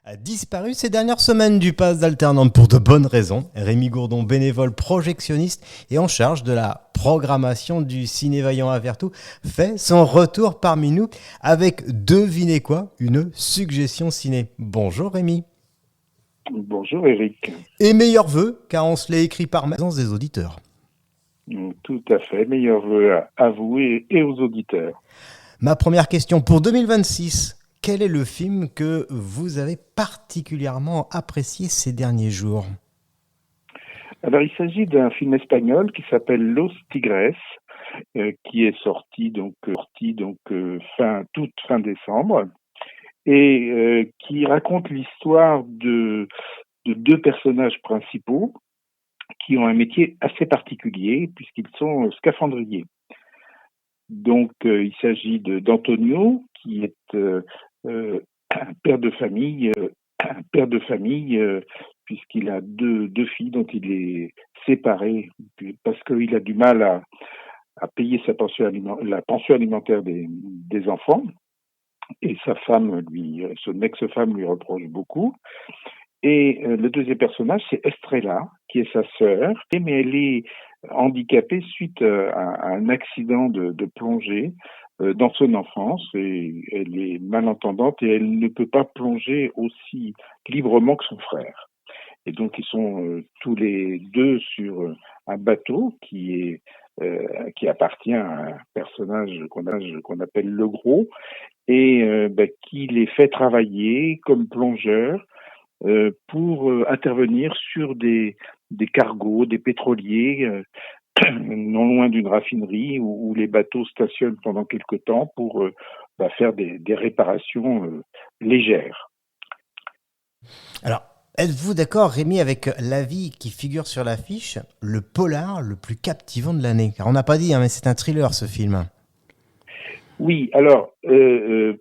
A disparu ces dernières semaines du pass d'alternante pour de bonnes raisons. Rémi Gourdon, bénévole projectionniste et en charge de la programmation du Ciné Vaillant à Vertou, fait son retour parmi nous avec, devinez quoi, une suggestion ciné. Bonjour Rémi. Bonjour Eric. Et meilleurs vœux, car on se l'est écrit par maison des auditeurs. Tout à fait, meilleurs vœux à vous et aux auditeurs. Ma première question pour 2026. Quel est le film que vous avez particulièrement apprécié ces derniers jours ? Alors il s'agit d'un film espagnol qui s'appelle Los Tigres, qui est sorti toute fin décembre et qui raconte l'histoire de deux personnages principaux qui ont un métier assez particulier puisqu'ils sont scaphandriers. Donc il s'agit d'Antonio qui est un père de famille, puisqu'il a deux filles dont il est séparé parce qu'il a du mal à payer la pension alimentaire des enfants. Et son ex-femme lui reproche beaucoup. Et le deuxième personnage, c'est Estrella, qui est sa sœur, mais elle est handicapée suite à un accident de plongée dans son enfance, et elle est malentendante et elle ne peut pas plonger aussi librement que son frère. Et donc ils sont tous les deux sur un bateau qui appartient à un personnage qu'on appelle le Gros, et qui les fait travailler comme plongeurs pour intervenir sur des cargos, des pétroliers, non loin d'une raffinerie où les bateaux stationnent pendant quelque temps pour faire des réparations légères. Alors, êtes-vous d'accord, Rémi, avec l'avis qui figure sur l'affiche, le polar le plus captivant de l'année ? Car on n'a pas dit, mais c'est un thriller ce film. Oui, alors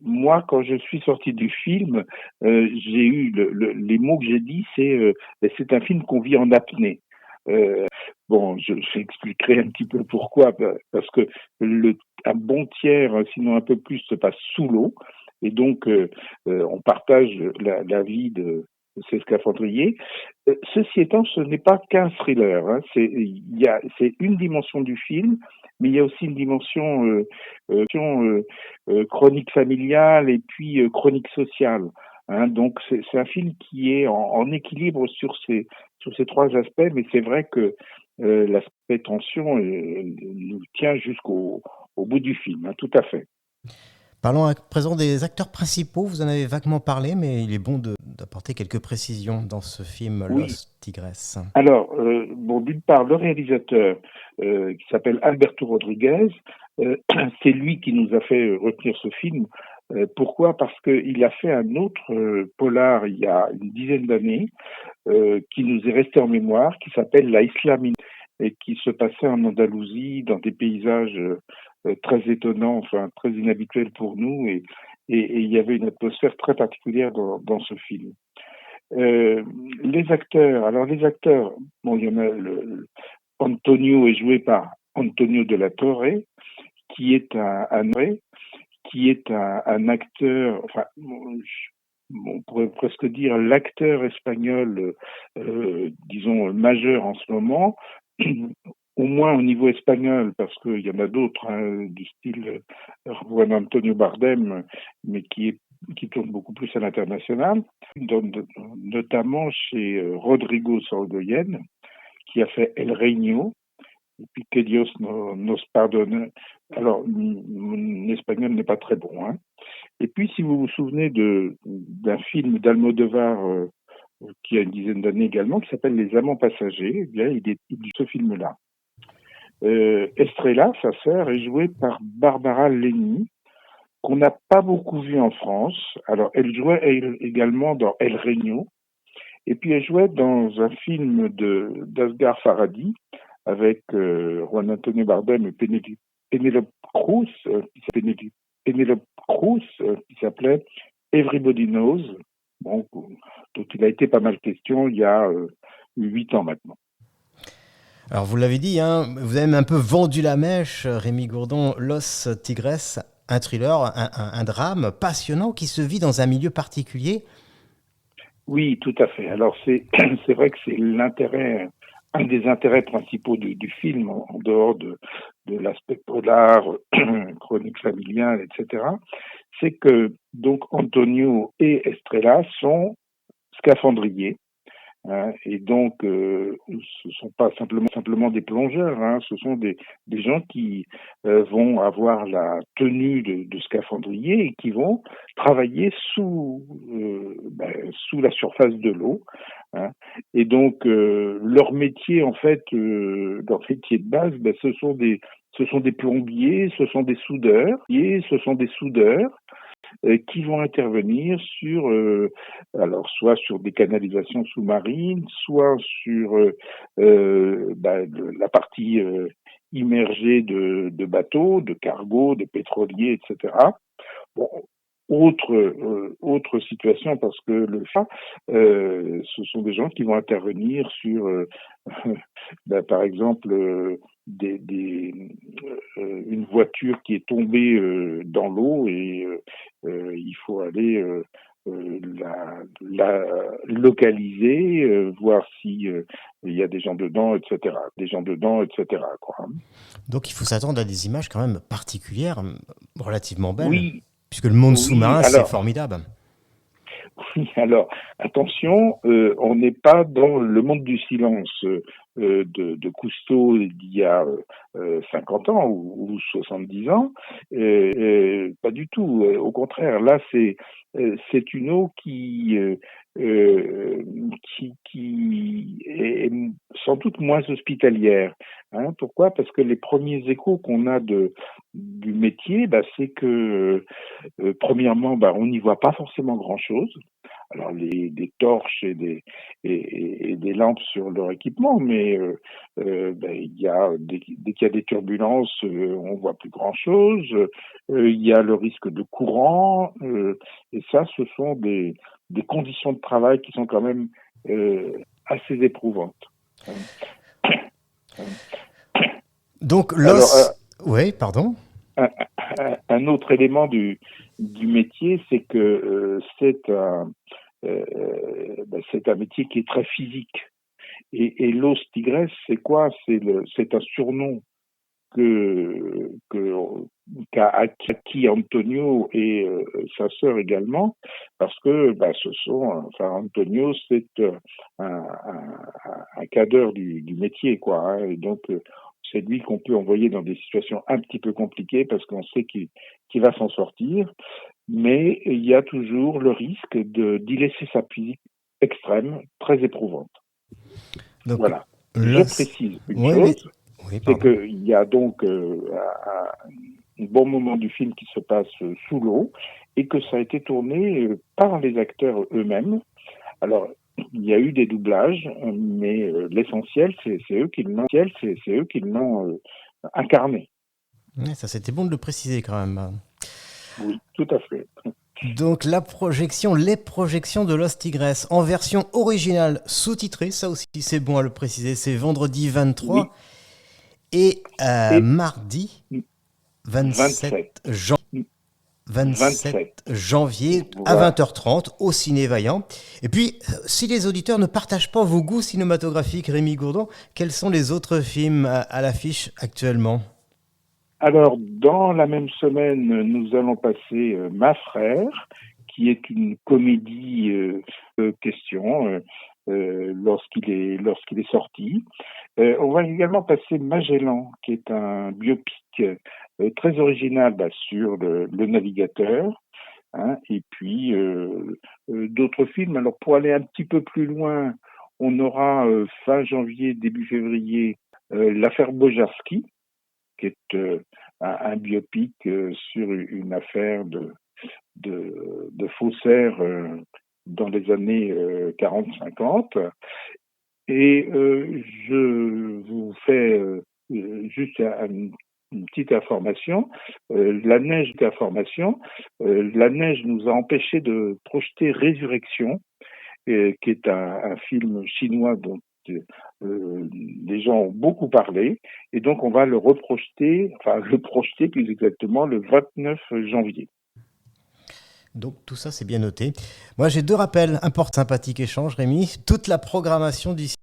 moi, quand je suis sorti du film, j'ai eu les mots que j'ai dit, c'est un film qu'on vit en apnée. J'expliquerai un petit peu pourquoi, parce que un bon tiers, sinon un peu plus, se passe sous l'eau, et donc on partage la vie de ces scaphandriers. Ceci étant, ce n'est pas qu'un thriller, hein. C'est une dimension du film, mais il y a aussi une dimension chronique familiale et puis chronique sociale. Hein. Donc c'est un film qui est en équilibre sur ces trois aspects, mais c'est vrai que l'aspect tension nous tient jusqu'au bout du film, hein, tout à fait. Parlons à présent des acteurs principaux. Vous en avez vaguement parlé, mais il est bon d'apporter quelques précisions dans ce film Los Tigres. Alors, d'une part, le réalisateur qui s'appelle Alberto Rodriguez, c'est lui qui nous a fait retenir ce film. Pourquoi ? Parce qu'il a fait un autre polar il y a une dizaine d'années qui nous est resté en mémoire, qui s'appelle La Isla Minera, et qui se passait en Andalousie dans des paysages très étonnants, enfin très inhabituels pour nous, et il y avait une atmosphère très particulière dans ce film. Les acteurs, il y en a Antonio est joué par Antonio de la Torre, qui est un acteur, enfin, on pourrait presque dire l'acteur espagnol, disons, majeur en ce moment, au moins au niveau espagnol, parce qu'il y en a d'autres, hein, du style Juan Antonio Bardem, mais qui tourne beaucoup plus à l'international, notamment chez Rodrigo Sorogoyen, qui a fait El Reino, et puis Que Dios nos pardonne. Alors, mon espagnol n'est pas très bon, hein. Et puis, si vous vous souvenez d'un film d'Almodovar qui a une dizaine d'années également, qui s'appelle Les Amants passagers, eh bien, il est de ce film-là. Estrella, sa sœur, est jouée par Barbara Leni, qu'on n'a pas beaucoup vue en France. Alors, elle jouait également dans El Reino, et puis elle jouait dans un film d'Asghar Farhadi avec Juan Antonio Bardem et Penélope Cruz, qui s'appelait Everybody Knows, dont il a été pas mal question il y a 8 ans maintenant. Alors vous l'avez dit, hein, vous avez même un peu vendu la mèche, Rémi Gourdon, Los Tigres, un thriller, un drame passionnant qui se vit dans un milieu particulier. Oui, tout à fait. Alors c'est vrai que c'est l'intérêt, un des intérêts principaux du film, en dehors de l'aspect polar, chronique familiale, etc. C'est que donc Antonio et Estrella sont scaphandriers. Hein, et donc, ce sont pas simplement des plongeurs, hein, ce sont des gens qui vont avoir la tenue de scaphandrier et qui vont travailler sous la surface de l'eau. Hein. Et donc, leur métier, en fait, leur métier de base, ce sont des plombiers, ce sont des soudeurs, et ce sont des soudeurs qui vont intervenir sur, soit sur des canalisations sous-marines, soit sur la partie immergée de bateaux, de cargos, de pétroliers, etc. Bon, autre situation parce que ce sont des gens qui vont intervenir sur, par exemple, une voiture qui est tombée dans l'eau et il faut aller la localiser, voir si il y a des gens dedans, etc. Des gens dedans, etc. Quoi. Donc il faut s'attendre à des images quand même particulières, relativement belles, Oui, puisque le monde oui. sous-marin, c'est formidable. Oui, alors attention, on n'est pas dans le monde du silence de Cousteau d'il y a 50 ans ou 70 ans. Pas du tout. Au contraire, là, c'est une eau euh, qui est sans doute moins hospitalière. Hein. Pourquoi? Parce que les premiers échos qu'on a du métier, c'est que premièrement, on n'y voit pas forcément grand-chose. Alors des torches et des lampes sur leur équipement, mais il y a dès qu'il y a des turbulences, on voit plus grand chose. Il y a le risque de courant, et ça, ce sont des conditions de travail qui sont quand même assez éprouvantes. Donc Alors, Oui, pardon. un autre élément du métier, c'est que c'est un métier qui est très physique. Et l'os tigresse, c'est quoi? C'est un surnom qu'a acquis Antonio et sa sœur également, parce que Antonio, c'est un cadre du métier, quoi. Hein, et donc c'est lui qu'on peut envoyer dans des situations un petit peu compliquées parce qu'on sait qu'il va s'en sortir, mais il y a toujours le risque d'y laisser sa physique extrême, très éprouvante. Donc Voilà. Je l'os. précise une Oui, oui, chose, oui, c'est pardon. qu'il y a donc un bon moment du film qui se passe sous l'eau et que ça a été tourné par les acteurs eux-mêmes. Alors, il y a eu des doublages, mais l'essentiel, c'est eux qui l'ont incarné. Ouais, ça, c'était bon de le préciser quand même. Oui, tout à fait. Donc les projections de Lost Tigress en version originale sous-titrée, ça aussi c'est bon à le préciser, c'est vendredi 23 Oui, et et mardi 27. 27, 27 27. janvier à Voilà. 20h30 au Ciné Vaillant. Et puis, si les auditeurs ne partagent pas vos goûts cinématographiques, Rémi Gourdon, quels sont les autres films à l'affiche actuellement? Alors, dans la même semaine, nous allons passer Ma Frère, qui est une comédie question lorsqu'il est sorti. On va également passer Magellan, qui est un biopic très original sur le navigateur. Hein, et puis d'autres films. Alors pour aller un petit peu plus loin, on aura fin janvier, début février, l'affaire Bojarski, qui est un biopic sur une affaire de faussaires dans les années 40-50. Et je vous fais juste une petite information. La neige nous a empêché de projeter Résurrection, qui est un film chinois dont les gens ont beaucoup parlé, et donc on va le projeter plus exactement le 29 janvier. Donc tout ça, c'est bien noté. Moi, j'ai deux rappels importants, sympathique échange, Rémi. Toute la programmation du